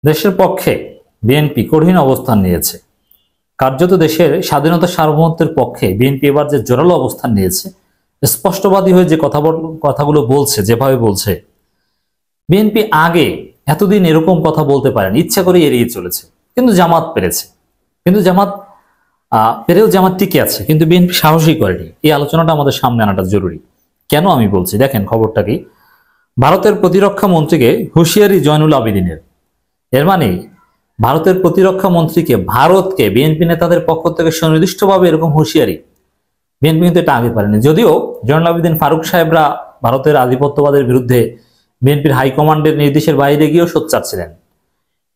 দেশের পক্ষে বিএনপি কঠিন অবস্থান নিয়েছে। কার্যত দেশের স্বাধীনতা সার্বভৌমত্বের পক্ষে বিএনপি এবার যে জোরালো অবস্থান নিয়েছে, স্পষ্টবাদী হয়ে যে কথাগুলো বলছে, যেভাবে বলছে, বিএনপি আগে এতদিন এরকম কথা বলতে পারেনি, ইচ্ছা করে এড়িয়ে চলেছে। কিন্তু জামাত পেরেছে, কিন্তু জামাত পেরেও জামাত টিকে আছে, কিন্তু বিএনপি সাহসই করেনি। এই আলোচনাটা আমাদের সামনে আনাটা জরুরি। কেন আমি বলছি, দেখেন খবরটা কি। ভারতের প্রতিরক্ষা মন্ত্রীকে হুঁশিয়ারি জয়নুল আবেদিনের। এর মানে ভারতের প্রতিরক্ষা মন্ত্রীকে, ভারতকে বিএনপি নেতাদের পক্ষ থেকে সুনির্দিষ্টভাবে এরকম হুঁশিয়ারি বিএনপি কিন্তু এটা আগে পারেনি। যদিও জয়নুল আবেদিন ফারুক সাহেবরা ভারতের আধিপত্যবাদের বিরুদ্ধে বিএনপির হাইকমান্ডের নির্দেশের বাইরে গিয়েও সোচ্চার ছিলেন,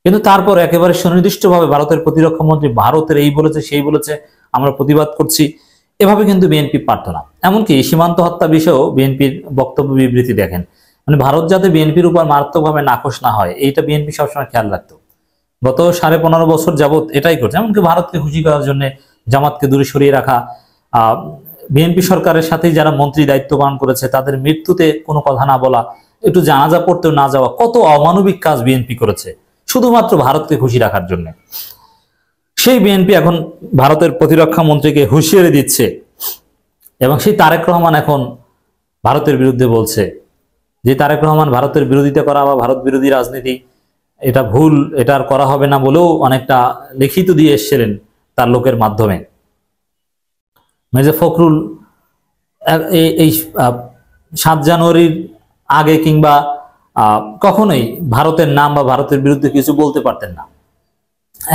কিন্তু তারপর একেবারে সুনির্দিষ্টভাবে ভারতের প্রতিরক্ষা মন্ত্রী ভারতের এই বলেছে সেই বলেছে, আমরা প্রতিবাদ করছি, এভাবে কিন্তু বিএনপি পারত না। এমনকি সীমান্ত হত্যা বিষয়েও বিএনপির বক্তব্য বিবৃতি দেখেন, মানে ভারত যাতে বিএনপির উপর মারাত্মকভাবে নাকশ না হয়, এইটা বিএনপি সবসময় খেয়াল রাখতো। গত 15.5 বছর যাবৎ এটাই করছে। এমনকি ভারতকে খুশি করার জন্য জামাতকে দূরে সরিয়ে রাখা, বিএনপি সরকারের সাথে যারা মন্ত্রী দায়িত্ব পালন করেছে তাদের মৃত্যুতে কোনো কথা না বলা, একটু জানাজা পড়তেও না যাওয়া, কত অমানবিক কাজ বিএনপি করেছে শুধুমাত্র ভারতকে খুশি রাখার জন্য। সেই বিএনপি এখন ভারতের প্রতিরক্ষা মন্ত্রীকে হুঁশিয়ারি দিচ্ছে, এবং সেই তারেক রহমান এখন ভারতের বিরুদ্ধে বলছে যে তারেক রহমান ভারতের বিরোধিতা করা বা ভারত বিরোধী রাজনীতি এটা ভুল, এটা আর করা হবে না বলেও অনেকটা লিখিত দিয়ে এসেছিলেন তার লোকের মাধ্যমে। মির্জা ফখরুল এই 7 জানুয়ারির আগে কিংবা কখনোই ভারতের নাম বা ভারতের বিরুদ্ধে কিছু বলতে পারতেন না,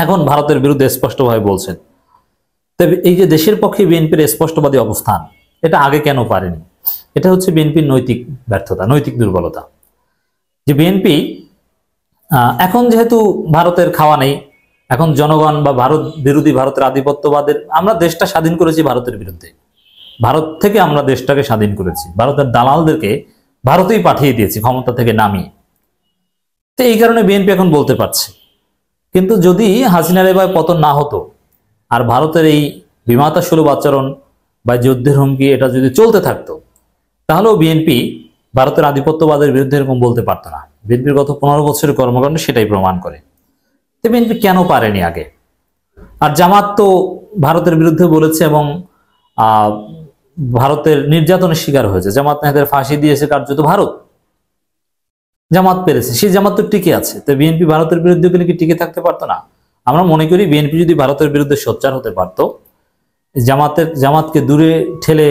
এখন ভারতের বিরুদ্ধে স্পষ্টভাবে বলছেন। তবে এই যে দেশের পক্ষে বিএনপির স্পষ্টবাদী অবস্থান, এটা আগে কেন পারেনি? এটা হচ্ছে বিএনপির নৈতিক ব্যর্থতা, নৈতিক দুর্বলতা। যে বিএনপি এখন যেহেতু ভারতের খাওয়া নেই, এখন জনগণ বা ভারত বিরোধী, ভারতের আধিপত্যবাদের, আমরা দেশটা স্বাধীন করেছি ভারতের বিরুদ্ধে, ভারত থেকে আমরা দেশটাকে স্বাধীন করেছি, ভারতের দালালদেরকে ভারতেই পাঠিয়ে দিয়েছি ক্ষমতা থেকে নামিয়ে। তো এই কারণে বিএনপি এখন বলতে পারছে। কিন্তু যদি হাসিনার এবার পতন না হতো, আর ভারতের এই বিমাতা সুলভ আচরণ বা যুদ্ধের হুমকি এটা যদি চলতে থাকতো, তাহলেও বিএনপি ভারতের আধিপত্যবাদের বিরুদ্ধে এরকম বলতে পারতো না। বিএনপির গত 15 বছরের কর্মকাণ্ড সেটাই প্রমাণ করে। তো বিএনপি কেন পারেনি আগে? আর জামাত তো ভারতের বিরুদ্ধে বলেছে এবং ভারতের নির্যাতনের শিকার হয়েছে। জামাত নেতাদের ফাঁসি দিয়েছে কার্যত ভারত, জামাত পেরেছে, সেই জামাত তো টিকে আছে। তো বিএনপি ভারতের বিরুদ্ধে গেলে কি টিকে থাকতে পারতো না? আমরা মনে করি বিএনপি যদি ভারতের বিরুদ্ধে সোচ্চার হতে পারতো, জামাতকে দূরে ঠেলে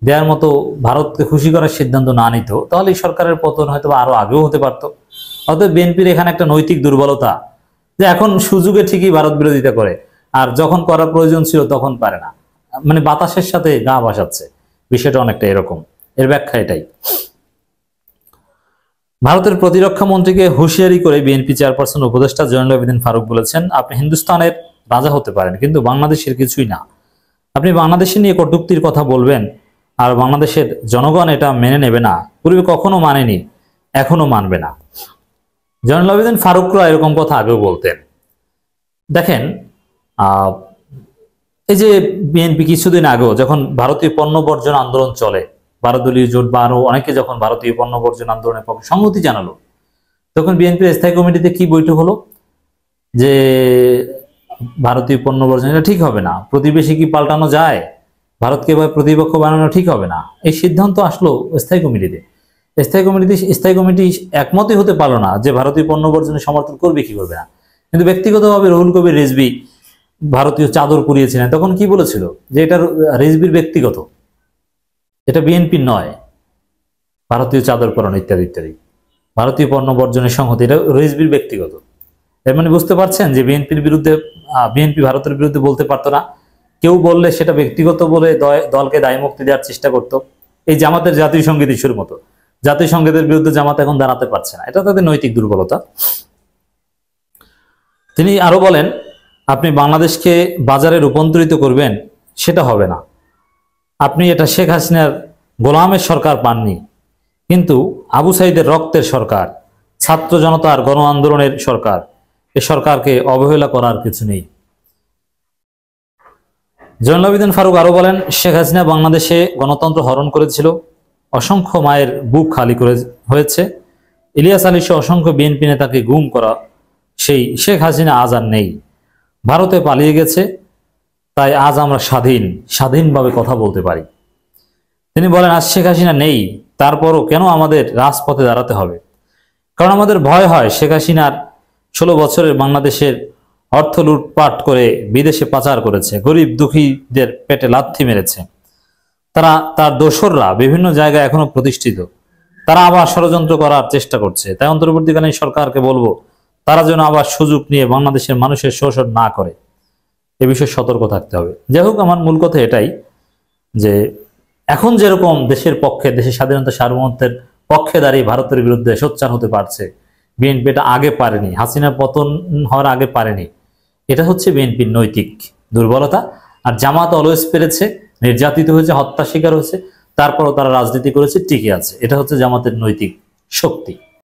দেওয়ার মতো ভারতকে খুশি করার সিদ্ধান্ত না নিত, তাহলে এই সরকারের পতন হয়তো আরো আগেও হতে পারতো। অতএব বিএনপির এখানে একটা নৈতিক দুর্বলতা, যে এখন সুযোগে ঠিকই ভারত বিরোধিতা করে, আর যখন করার প্রয়োজন ছিল তখন পারে না, মানে বাতাসের সাথে গা ভাসাচ্ছে। বিষয়টা অনেকটা এরকম, এর ব্যাখ্যা এটাই। ভারতের প্রতিরক্ষা মন্ত্রীকে হুঁশিয়ারি করে বিএনপি চেয়ারপারসন উপদেষ্টা জয়নুল আবেদিন ফারুক বলেছেন, আপনি হিন্দুস্তানের রাজা হতে পারেন, কিন্তু বাংলাদেশের কিছুই না। আপনি বাংলাদেশে নিয়ে কটূক্তির কথা বলবেন, আর বাংলাদেশের জনগণ এটা মেনে নেবে না। পূর্বে কখনো মানেনি, এখনো মানবে না। জয়নুল আবেদিন ফারুকরা এরকম কথা আগেও বলতেন। দেখেন, এই যে বিএনপি কিছুদিন আগেও যখন ভারতীয় পণ্য বর্জন আন্দোলন চলে, 12 দলীয় জোট বা আরো অনেকে যখন ভারতীয় পণ্য বর্জন আন্দোলনের পক্ষে সংহতি জানালো, তখন বিএনপির স্থায়ী কমিটিতে কি বৈঠক হলো যে ভারতীয় পণ্য বর্জন এটা ঠিক হবে না, প্রতিবেশী কি পাল্টানো যায়, ভারতকে এবার প্রতিপক্ষ বানানো ঠিক হবে না। এই সিদ্ধান্ত আসলো স্থায়ী কমিটিতে। স্থায়ী কমিটি একমতই হতে পারলো না যে ভারতীয় পণ্য বর্জনের সমর্থন করবে কি করবে না। কিন্তু ব্যক্তিগতভাবে রুহুল কবির রিজভী ভারতীয় চাদর পরিয়েছিলেন, তখন কি বলেছিল যে এটা রিজভীর ব্যক্তিগত, এটা বিএনপির নয়, ভারতীয় চাদর পরানো ইত্যাদি ইত্যাদি, ভারতীয় পণ্য বর্জনের সংহতি এটা রিজভীর ব্যক্তিগত। এর মানে বুঝতে পারছেন যে বিএনপি ভারতের বিরুদ্ধে বলতে পারতো না। কেউ বললে সেটা ব্যক্তিগত বলে দলকে দায়মুক্তি দেওয়ার চেষ্টা করত। এই জামাতের জাতীয় সঙ্গীত ইস্যুর মতো, জাতীয় সঙ্গীতের বিরুদ্ধে জামাত এখন দাঁড়াতে পারছে না, এটা তাদের নৈতিক দুর্বলতা। তিনি আরো বলেন, আপনি বাংলাদেশকে বাজারে রূপান্তরিত করবেন, সেটা হবে না। আপনি এটা শেখ হাসিনার গোলামের সরকার পাননি, কিন্তু আবু সাইদের রক্তের সরকার, ছাত্র জনতার গণ আন্দোলনের সরকার। এ সরকারকে অবহেলা করার কিছু নেই। জয়নুল আবেদিন ফারুক আরো বলেন, শেখ হাসিনা বাংলাদেশে গণতন্ত্র হরণ করেছিল, অসংখ্য মায়ের বুক খালি হয়েছে, ইলিয়াস আলী সহ অসংখ্য বিএনপি নেতাকে গুম করা সেই শেখ হাসিনা আজ আর নেই, ভারতে পালিয়ে গেছে, তাই আজ আমরা স্বাধীনভাবে কথা বলতে পারি। তিনি বলেন, আজ শেখ হাসিনা নেই, তারপরও কেন আমাদের রাজপথে দাঁড়াতে হবে? কারণ আমাদের ভয় হয় শেখ হাসিনার 16 বছরের বাংলাদেশের অর্থ লুটপাট করে বিদেশে পাচার করেছে, গরিব দুঃখীদের পেটে লাথি মেরেছে। তার দোসররা বিভিন্ন জায়গায় এখনো প্রতিষ্ঠিত, তারা আবার ষড়যন্ত্র করার চেষ্টা করছে। তাই অন্তর্বর্তীকালীন সরকারকে বলবো, তারা যেন আবার সুযোগ নিয়ে বাংলাদেশের মানুষের শোষণ না করে, এ বিষয়ে সতর্ক থাকতে হবে। যাই হোক, আমার মূল কথা এটাই যে এখন যেরকম দেশের পক্ষে, দেশের স্বাধীনতা সার্বভৌমত্বের পক্ষে দাঁড়িয়ে ভারতের বিরুদ্ধে সোচ্চার হতে পারছে, বিএনপি এটা আগে পারেনি, হাসিনা পতন হওয়ার আগে পারেনি। এটা হচ্ছে বিএনপির নৈতিক দুর্বলতা। আর জামাত অলওয়েজ পেরেছে, নির্যাতিত হয়েছে, হত্যা শিকার হয়েছে, তারপরও তারা রাজনীতি করেছে, টিকে আছে। এটা হচ্ছে জামাতের নৈতিক শক্তি।